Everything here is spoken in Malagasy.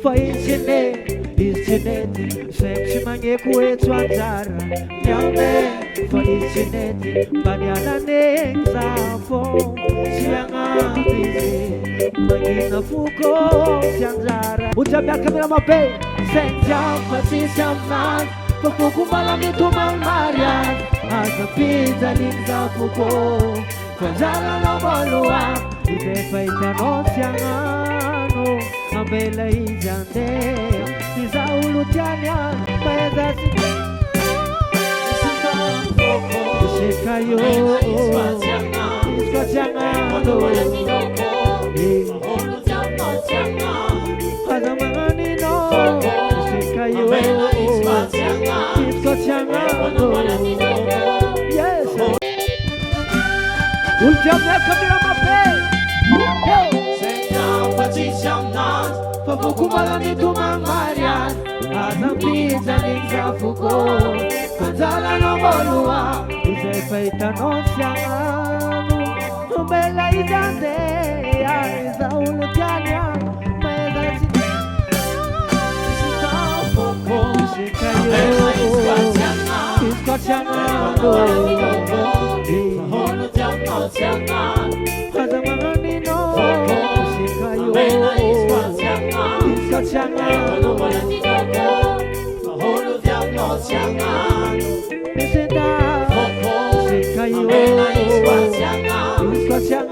fa internet sempre magneku etuanzara nyame fa internet banyana nenzafo siangabize magina fuko sianzara utabia kamera mabe senja fasisiamna fafuku malamitu mamaria asa pizza ninzafuko kwanzara lobolua idefaita no siangano ambela izande izaulutiania maezasi Sekayo Iskatiangano Hazamanganino Sekayo Iskatiangano Yes Ultiamna kamera mape Fafukubala ni tumangmarian Azampiza ninzafuko Kanzala no bolua Izefeita non sianganu Umbela izande Aiza ulutiania Maeza Sitafuko Sikayo Iskatiangano Hazamanganino Sikayo Iskatiangano Isenda Sikayo Iskatiangano